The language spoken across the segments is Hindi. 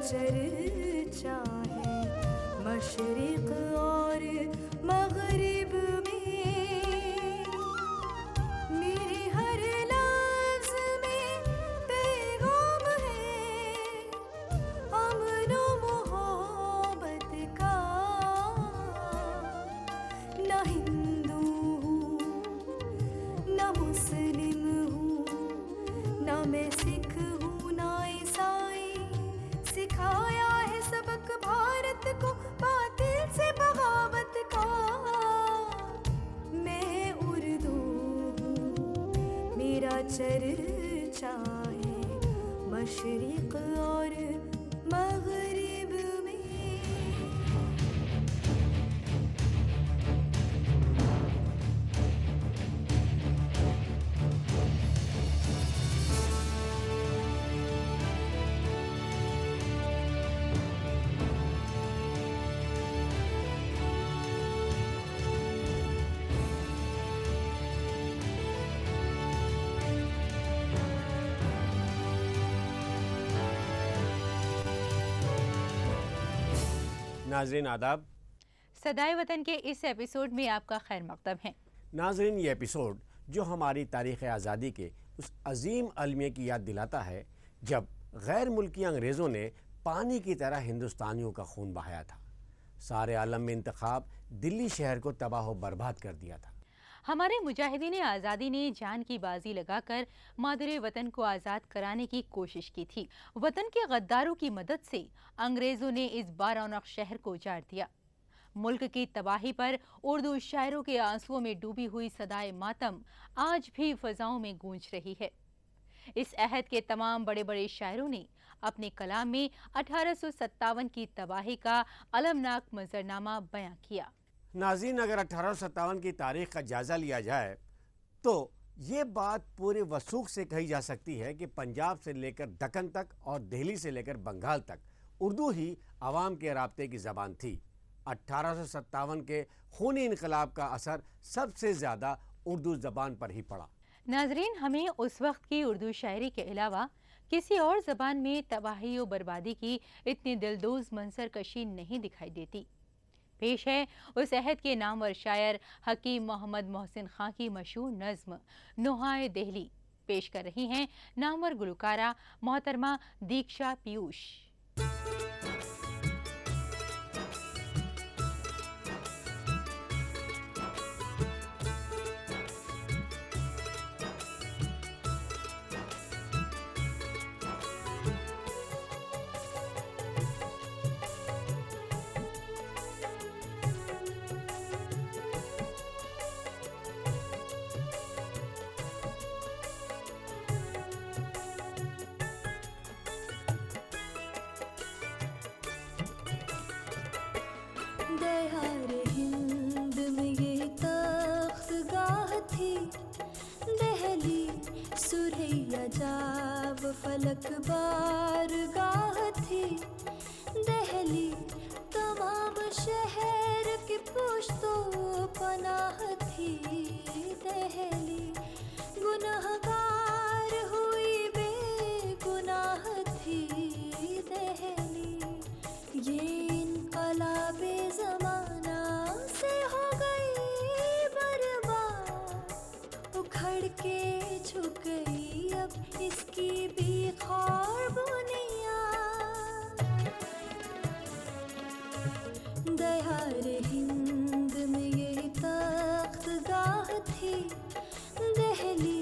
चर्चा है मशरिक़ और मग़रिब में। मेरे हर लफ्ज़ में पैगाम है अमन व मोहब्बत का। न हिंदू हूँ न मुस्लिम हूँ, न मैं सिख हूँ न ईसाई। सिखाया है सबक भारत को बातिल से बगावत का। मैं उर्दू हूँ, मेरा चर्चा है मशरिक़ और मग़रिब में। नाज़रीन आदाब। सदाए वतन के इस एपिसोड में आपका खैर मकदम है। नाज़रीन, ये एपिसोड जो हमारी तारीख़ आज़ादी के उस अजीम अलमिया की याद दिलाता है जब गैर मुल्की अंग्रेज़ों ने पानी की तरह हिंदुस्तानियों का खून बहाया था। सारे आलम में इंतखाब दिल्ली शहर को तबाह व बर्बाद कर दिया था। हमारे मुजाहिदीन आज़ादी ने जान की बाजी लगाकर मादरे वतन को आज़ाद कराने की कोशिश की थी। वतन के गद्दारों की मदद से अंग्रेज़ों ने इस बारौनक शहर को उजाड़ दिया। मुल्क की तबाही पर उर्दू शायरों के आंसुओं में डूबी हुई सदाए मातम आज भी फ़ज़ाओं में गूंज रही है। इस अहद के तमाम बड़े बड़े शायरों ने अपने कलाम में 1857 की तबाही का अलमनाक मंजरनामा बयां किया। नाज़रीन, अगर 1857 की तारीख़ का जायज़ा लिया जाए तो ये बात पूरे वसूख से कही जा सकती है कि पंजाब से लेकर दक्कन तक और दिल्ली से लेकर बंगाल तक उर्दू ही आवाम के राब्ते की ज़बान थी। 1857 के खूनी इनकलाब का असर सबसे ज़्यादा उर्दू ज़बान पर ही पड़ा। नाजरीन, हमें उस वक्त की उर्दू शायरी के अलावा किसी और ज़बान में तबाही और बर्बादी की इतनी दिलदोज़ मंजर कशी नहीं दिखाई देती। पेश है उस अहद के नामवर शायर हकीम मोहम्मद मोहसिन खां की मशहूर नज़्म नुहाए दिल्ली। पेश कर रही हैं नामवर गुलकारा मोहतरमा दीक्षा पीयूष। दहारे हिंद में ये तख्त गाह थी, दहली सुरैया जाब फलक बार गाह थी। दहली तमाम शहर की पुश्तो पनाह थी। दहली गुनहगार हुई बेगुनाह थी। दहली ये इनकलाबे ज़माना से हो गई बर्बाद, उखड़ के झुक गई अब इसकी भी खौर बुनियाद। दहारे हिंद में ये तख्त गाह थी, दहली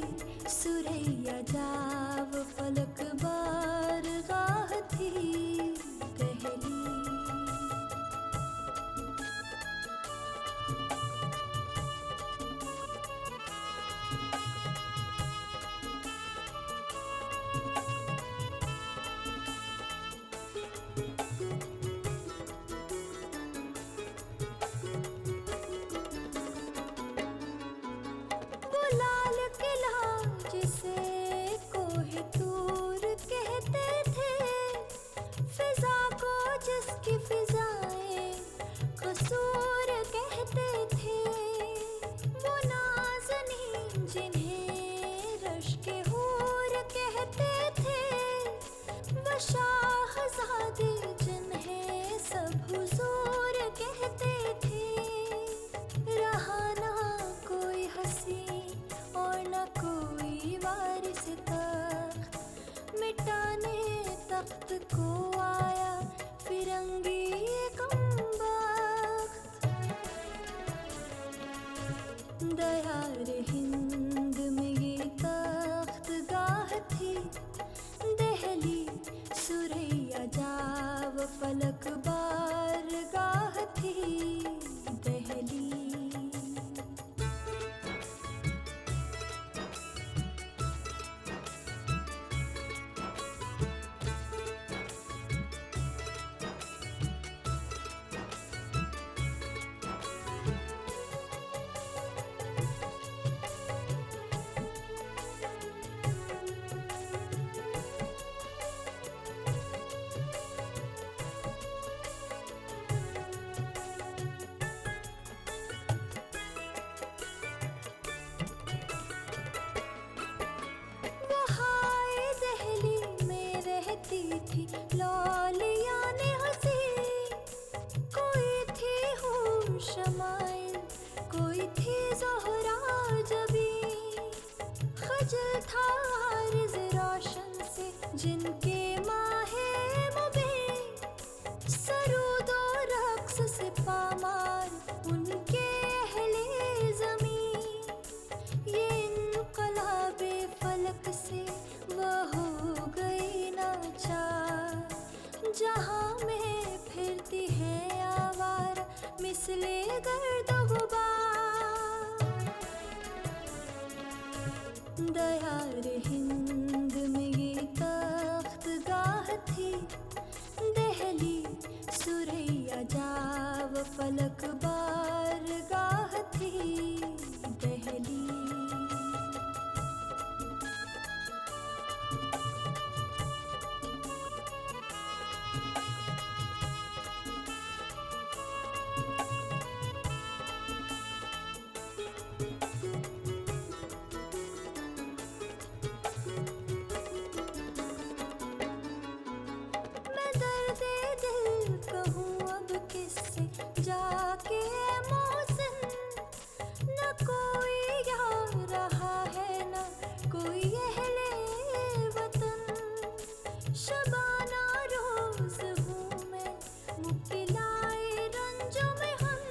सुरैया जाव फलक बार गाह थी। दहली लाल किला जिसे जिनके माहे मुबे सरूदो रक्स से पामार, उनके अहले ज़मीं ये इनकलाबे फलक से वह हो गई नाचार। जहाँ में फिरती है आवारा मिसले गर्द गुबार, दयार हिंद में ये तख्त गाह थी, दहली सुरैया जाव फलक बार गाह थी दहली। मैं दर्दे दिल कहूँ अब किससे जाके मोहसिन, न कोई यार रहा है न कोई अहले वतन। शबाना रोज हूँ मैं मुब्तलाए रंजो में हम,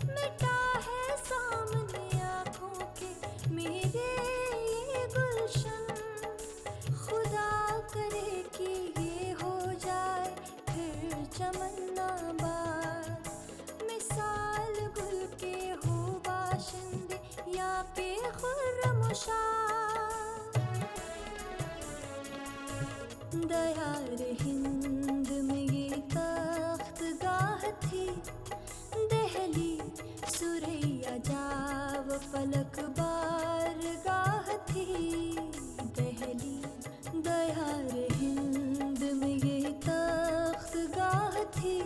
मिटा है सामने आँखों के मेरे ये गुलशन। खुदा करे कि ये हो जाए फिर चमन्ना बार, मिसाल गुल के हो बाशिंदे या के खुर्रमुशार। दयार हिंद में ये तख्त गाह थी, दहली सुरैया जाव फलक बार गाह थी दहली। दयार हिंद में ये तख्त गाह थी,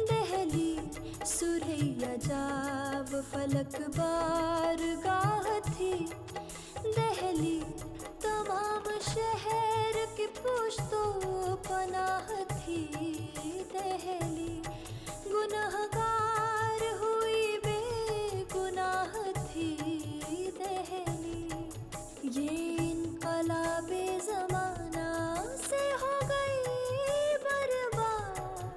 दहली सुरैया जाव फलक बार गाह थी दहली। तमाम शहर के पुश्तो पनाह थी दहली, गुनहगार हुई बेगुनाह थी दहली। ये इनकलाबे ज़माना से हो गई बर्बाद,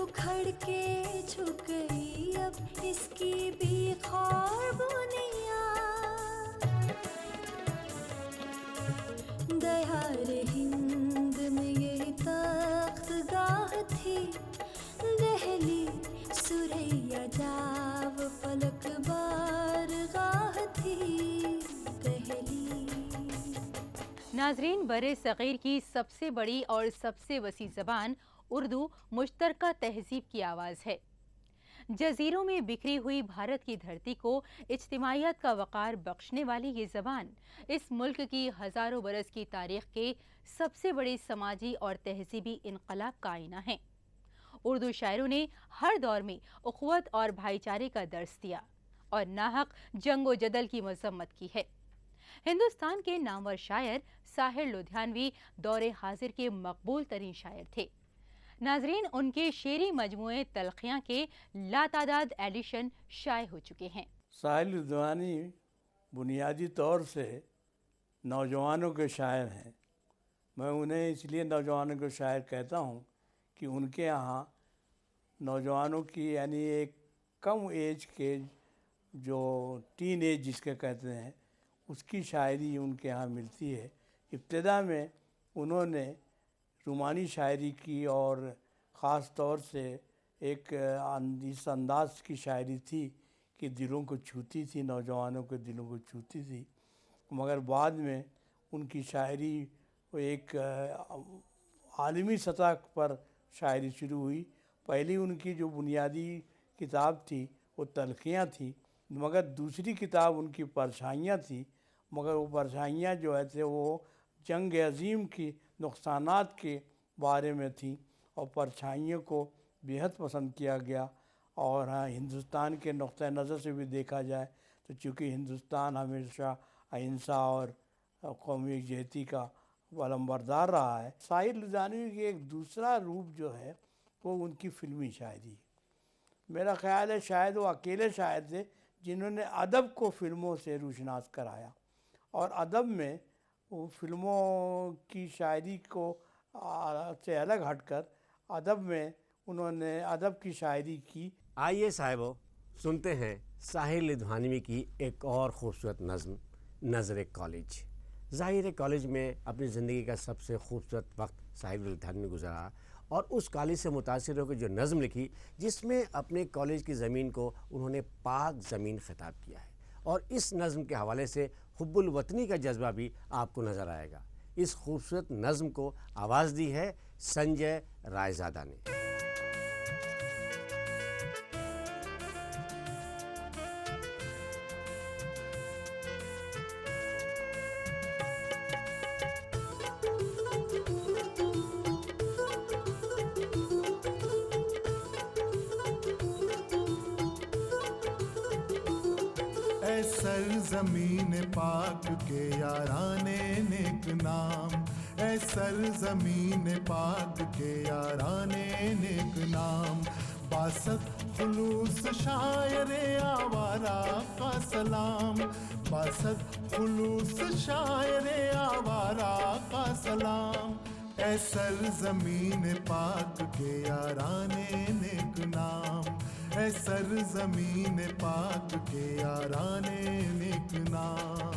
उखड़ के झुक गई अब इसकी भी खौर बुनियाद। दयार हिंद में ये तख्त गाह थी, दहली सुरैया जाव फलक बार गाह थी दहली। नाजरीन, बरे सग़ीर की सबसे बड़ी और सबसे वसी ज़बान उर्दू मुश्तरका तहज़ीब की आवाज़ है। जज़ीरों में बिखरी हुई भारत की धरती को इज्तिमाइयत का वक़ार बख्शने वाली ये ज़बान इस मुल्क की हज़ारों बरस की तारीख़ के सबसे बड़े समाजी और तहज़ीबी इनक़लाब का आईना है। उर्दू शायरों ने हर दौर में उख़्वत और भाईचारे का दर्स दिया और नाहक जंगो जदल की मज़म्मत की है। हिंदुस्तान के नामवर शायर साहिर लुधियानवी दौरे हाजिर के मकबूल तरीन शायर थे। नाजरीन, उनके शेरी मजमूए तलखियाँ के लातादाद एडिशन शाये हो चुके हैं। साहिर लुधियानवी बुनियादी तौर से नौजवानों के शायर हैं। मैं उन्हें इसलिए नौजवानों के शायर कहता हूँ कि उनके यहाँ नौजवानों की यानी एक कम एज के जो टीन एज जिसके कहते हैं उसकी शायरी उनके यहाँ मिलती है। इब्तिदा में उन्होंने रूमानी शायरी की और ख़ास तौर से एक इस अंदाज की शायरी थी कि दिलों को छूती थी, नौजवानों के दिलों को छूती थी। मगर बाद में उनकी शायरी एक आलमी सतह पर शायरी शुरू हुई। पहली उनकी जो बुनियादी किताब थी वो तलखियाँ थी, मगर दूसरी किताब उनकी परछाइयाँ थी। मगर वो परछाइयाँ जो है थे वो जंग अज़ीम की नुकसानात के बारे में थी और परछाइयों को बेहद पसंद किया गया। और हाँ, हिंदुस्तान के नुक्ता नज़र से भी देखा जाए तो चूँकि हिंदुस्तान हमेशा अहिंसा और कौमी यकजहती का अलमबरदार रहा है, साहिर लुधियानवी की एक दूसरा रूप जो है वो उनकी फ़िल्मी शायरी। मेरा ख़्याल है शायद वो अकेले शायर थे जिन्होंने अदब को फ़िल्मों से रूशनास कराया और अदब में वो फिल्मों की शायरी को से अलग हटकर अदब में उन्होंने अदब की शायरी की। आइए साहिबो सुनते हैं साहिर लुधियानवी की एक और ख़ूबसूरत नज़्म नज़र कॉलेज। ज़ाहिर है कॉलेज में अपनी ज़िंदगी का सबसे खूबसूरत वक्त साहिर लुधियानवी ने गुजारा और उस कॉलेज से मुतासिर होकर जो नज़्म लिखी जिसमें अपने कॉलेज की ज़मीन को उन्होंने पाक ज़मीन ख़िताब किया है और इस नज़्म के हवाले से हुब्बुल वतनी का जज्बा भी आपको नज़र आएगा। इस खूबसूरत नज़्म को आवाज़ दी है संजय रायज़ादा ने। सरज़मीन पाक के याराने नेक नाम, ऐ सरज़मीन पाक के याराने नेक नाम। बासत खुलूस शायरे आवारा का सलाम, बासत खुलूस शायरे आवारा का सलाम। ऐ सरज़मीन पाक के याराने नेक नाम, ऐ सरज़मीन पाक के याराने नेक नाम।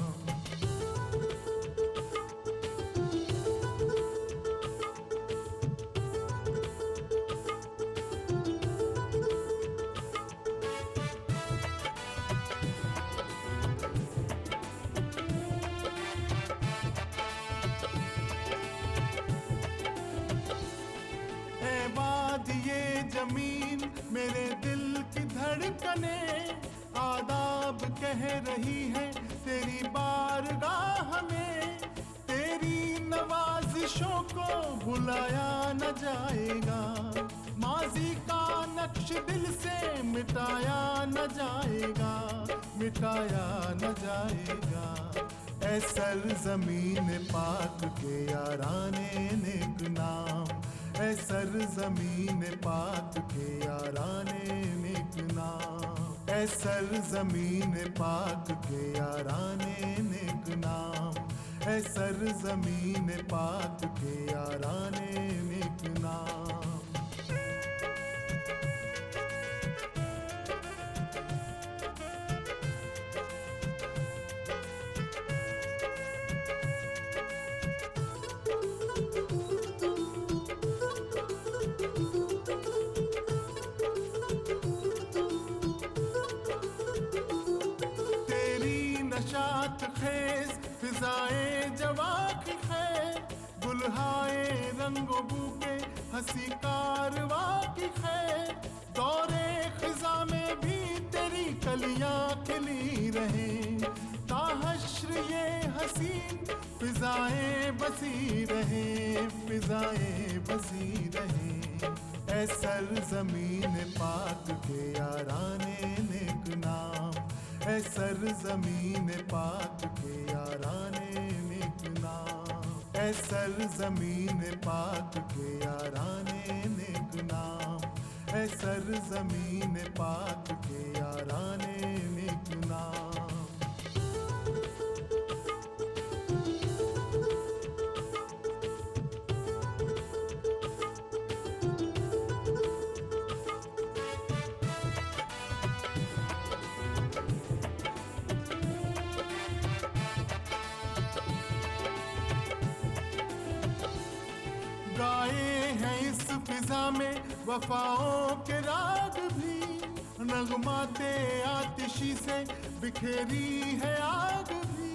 ज़मीन मेरे दिल की धड़कने आदाब कह रही है तेरी बारगाह में। तेरी नवाजिशों को भुलाया न जाएगा, माजी का नक्श दिल से मिटाया न जाएगा, मिटाया न जाएगा। ऐ सरज़मीन पाक के याराने नेक नाम, ऐ सरज़मीन पाक के याराने नेक नाम। ऐ सरज़मीन पाक के याराने नेक नाम, ऐ सरज़मीन पाक के याराने नेक नाम। नशात खेज फिजाए जवा की खैर, गुलहाए रंगो बू के हंसी कारवा की खैर। दौरे खिजा में भी तेरी कलियां खिली रहे, ताहश्र ये हसीन फिजाए बसी रहे, फिजाए बसी रहे। ऐ सरज़मीन पाक के याराने नेक नाम, ऐ सरज़मीन पाक के याराने नेक नाम। ऐ सरज़मीन पाक के याराने नेक नाम, ऐ सरज़मीन पाक के याराने नेक नाम। गाए हैं इस फिजा में वफाओं के राग भी, नगमाते आतिशी से बिखेरी है आग भी।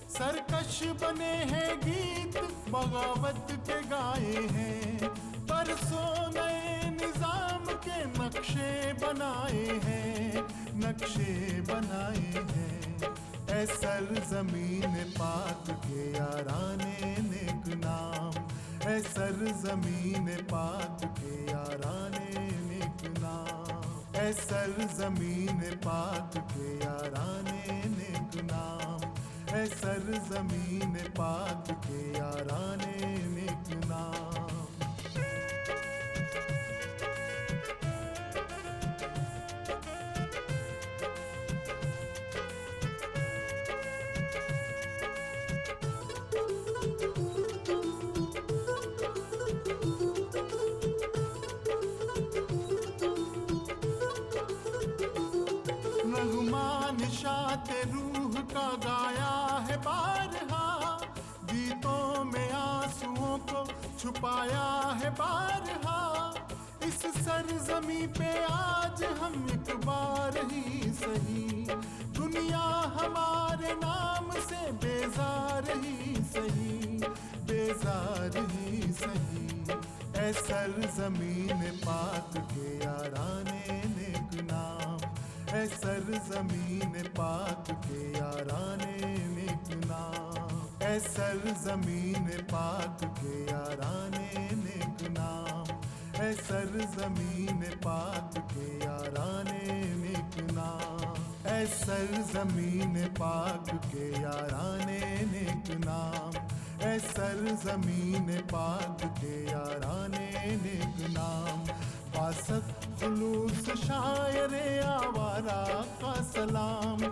सरकश बने हैं गीत बगावत के गाए हैं, परसों नए निजाम के नक्शे बनाए हैं, नक्शे बनाए हैं। ऐ सरज़मीन पाक के याराने नेक नाम, ऐ सरज़मीन पाक के याराने नेक नाम। ऐ सरज़मीन पाक के याराने नेक नाम, ऐ सरज़मीन पाक के याराने नेक नाम। छुपाया है बारहा। इस सरजमी पे आज हम एक बार ही सही, दुनिया हमारे नाम से बेजार ही सही, बेजार ही सही। ऐ सरजमीन पाक के याराने नेक नाम, ऐ सरजमीन पाक के याराने नेक नाम, ऐ सरजमीन पाक के याराने नेक नाम, ऐ सरजमीन पाक के याराने नेक नाम, ऐ सरजमीन पाक के याराने नेक नाम, ऐ सरजमीन पाक के याराने नेक नाम। बासत खुलूस शायरे आवारा का सलाम,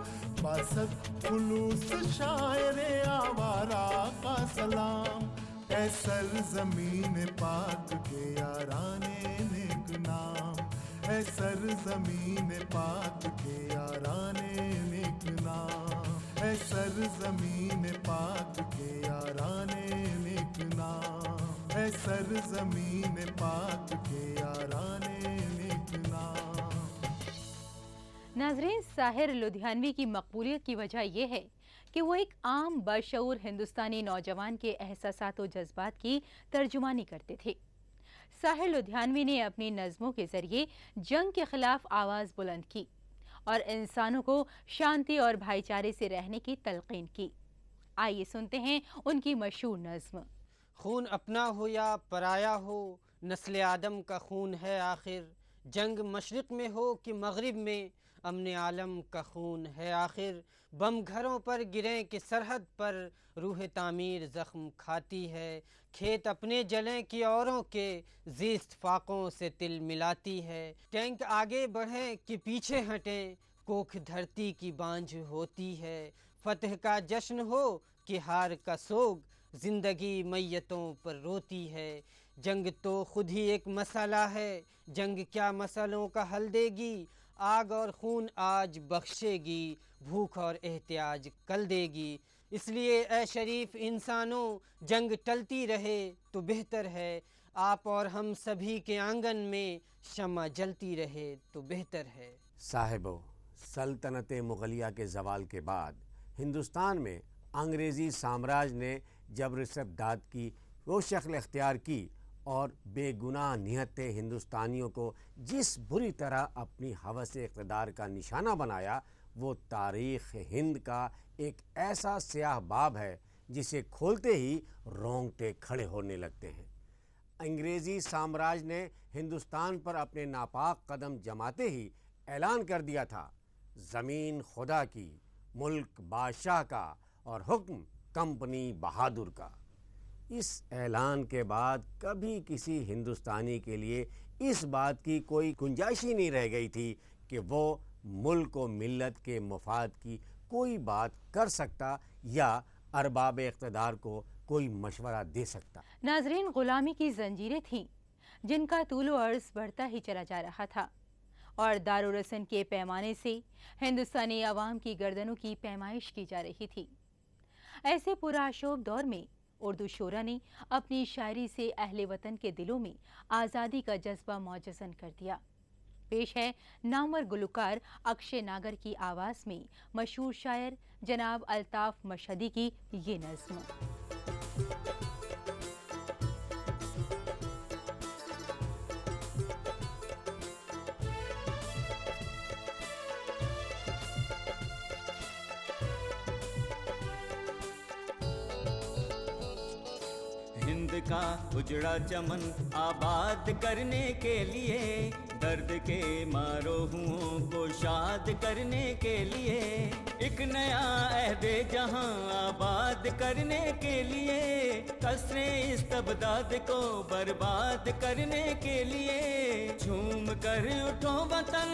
बासत खुलूस शायरे आवारा का सलाम। ऐ सरजमीन पाक के याराने नेक नाम, ऐ सरजमीन पाक के याराने नेक नाम, ऐ सरजमीन पाक के याराने नेक नाम, ऐ सरजमीन पाक के याराने नेक नाम। नाजरीन, साहिर लुधियानवी की मकबूलियत की वजह यह है कि वो एक आम बशऊर हिंदुस्तानी नौजवान के एहसासात और जज्बात की तर्जुमानी करते थे। साहिर लुधियानवी ने अपनी नज़मों के जरिए जंग के खिलाफ आवाज़ बुलंद की और इंसानों को शांति और भाईचारे से रहने की तलकीन की। आइए सुनते हैं उनकी मशहूर नज़्म। खून अपना हो या पराया हो, नस्ल आदम का खून है आखिर। जंग मशरिक़ में हो कि मगरिब में, अमन आलम का खून है आखिर। बम घरों पर गिरें कि सरहद पर, रूह तामीर ज़ख्म खाती है। खेत अपने जलें कि औरों के, ज़ीस्त फाकों से तिल मिलाती है। टैंक आगे बढ़ें कि पीछे हटें, कोख धरती की बांझ होती है। फतह का जश्न हो कि हार का सोग, ज़िंदगी मैयतों पर रोती है। जंग तो खुद ही एक मसला है, जंग क्या मसलों का हल देगी। आग और खून आज बख्शेगी, भूख और एहतियाज कल देगी। इसलिए ए शरीफ इंसानों, जंग टलती रहे तो बेहतर है। आप और हम सभी के आंगन में शम्मा जलती रहे तो बेहतर है। साहिबो, सल्तनत मुग़लिया के ज़वाल के बाद हिंदुस्तान में अंग्रेज़ी साम्राज्य ने जबर इस्तिबदाद की वो शक्ल इख्तियार की और बेगुनाह निहत्ते हिंदुस्तानियों को जिस बुरी तरह अपनी हवस इक़्तिदार का निशाना बनाया, वो तारीख़ हिंद का एक ऐसा स्याह बाब है जिसे खोलते ही रोंगटे खड़े होने लगते हैं। अंग्रेज़ी साम्राज्य ने हिंदुस्तान पर अपने नापाक कदम जमाते ही ऐलान कर दिया था, ज़मीन खुदा की, मुल्क बादशाह का और हुक्म कंपनी बहादुर का। इस ऐलान के बाद कभी किसी हिंदुस्तानी के लिए इस बात की कोई गुंजाइश ही नहीं रह गई थी कि वो मुल्क व मिल्लत के मुफाद की कोई बात कर सकता या अरबाब इक़्तिदार को कोई मशवरा दे सकता। नाजरीन, गुलामी की जंजीरें थीं जिनका तूलो अर्ज़ बढ़ता ही चला जा रहा था और दारुरसन के पैमाने से हिंदुस्तानी अवाम की गर्दनों की पैमाइश की जा रही थी। ऐसे पुराशोभ दौर में उर्दू शोरा ने अपनी शायरी से अहले वतन के दिलों में आज़ादी का जज्बा मौजज़न कर दिया। पेश है नामवर गुलकार अक्षय नागर की आवाज़ में मशहूर शायर जनाब अल्ताफ़ मशहदी की ये नज़्म। हिंद का उजड़ा चमन आबाद करने के लिए, दर्द के मारो हुओं को शाद करने के लिए, एक नया अहदे जहां आबाद करने के लिए, कसरे इस्तबदाद को बर्बाद करने के लिए, झूम कर उठो वतन,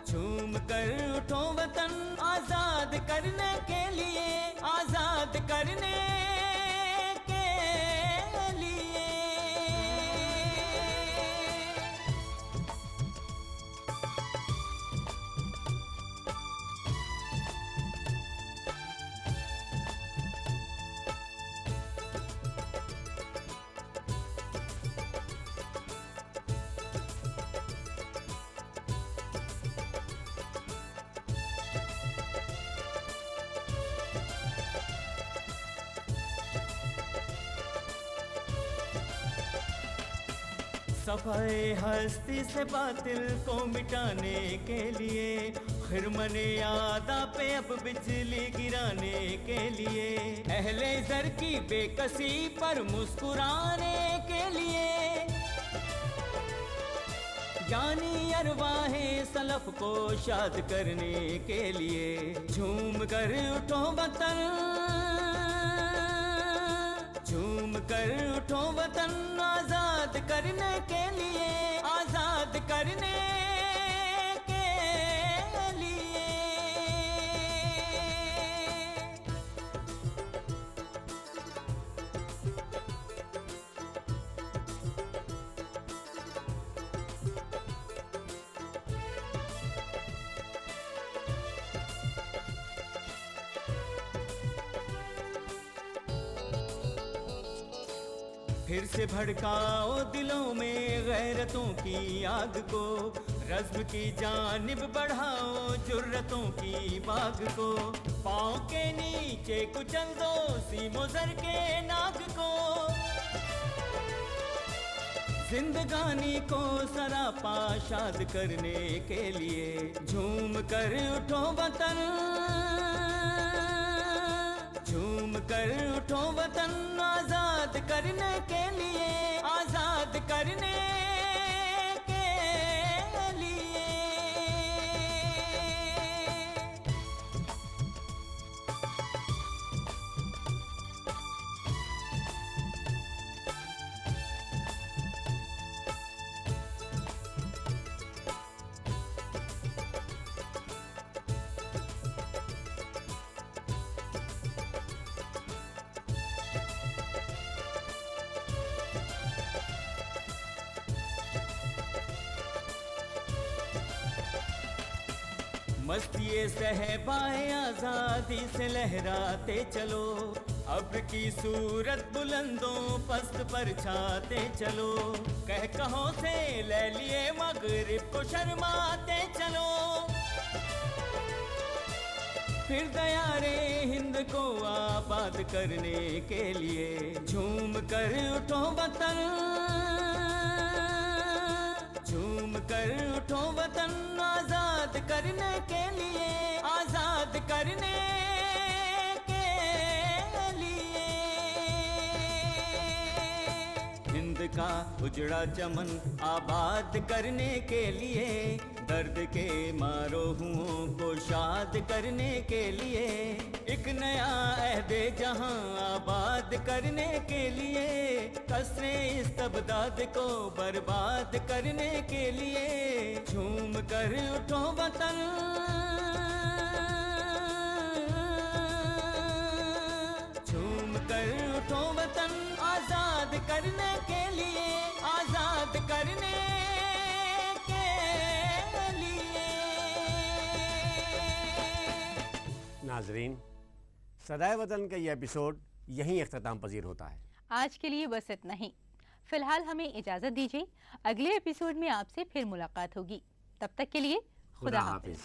झूम कर उठो वतन, आजाद करने के लिए, आजाद करने के लिए। सफाए हस्ती से बातिल को मिटाने के लिए, खिरमने आदा पे अब बिजली गिराने के लिए, अहले ज़र की बेकसी पर मुस्कुराने के लिए, यानी अरवाहे सलफ को शाद करने के लिए, झूम कर उठो वतन, झूम कर उठो वतन, आजाद करने के लिए, आजाद करने के लिए। फिर से भड़काओ दिलों में गैरतों की आग को, रज़्म की जानिब बढ़ाओ जुर्रतों की बाग को, पाँव के नीचे कुचल दो सीमो ज़र के नाग को, जिंदगानी को सरापा शाद करने के लिए, झूम कर उठो वतन, झूम कर उठो वतन, आजाद करने के लिए, आजाद करने के लिए। मस्ती सहबाए आजादी से लहराते चलो, अब की सूरत बुलंदों पस्त पर छाते चलो, कह कहो से ले लिए मगरिब को शर्माते चलो, फिर दयारे हिंद को आबाद करने के लिए, झूम कर उठो वतन, झूम कर उठो वतन, आजाद करने के लिए, आजाद करने के लिए। हिंद का उजड़ा चमन आबाद करने के लिए, दर्द के मारो हुओं को शाद करने के लिए, एक नया अहदे जहां आबाद करने के लिए, कसरे इस्तबदाद को बर्बाद करने के लिए, झूम कर उठो वतन, झूम कर उठो वतन, आजाद करने के लिए, आजाद करने के लिए। नाजरीन, सदाए वतन का ये एपिसोड यहीं अख्ताम पजीर होता है। आज के लिए बस इतना ही। फिलहाल हमें इजाज़त दीजिए, अगले एपिसोड में आपसे फिर मुलाकात होगी। तब तक के लिए खुदा हाफिज।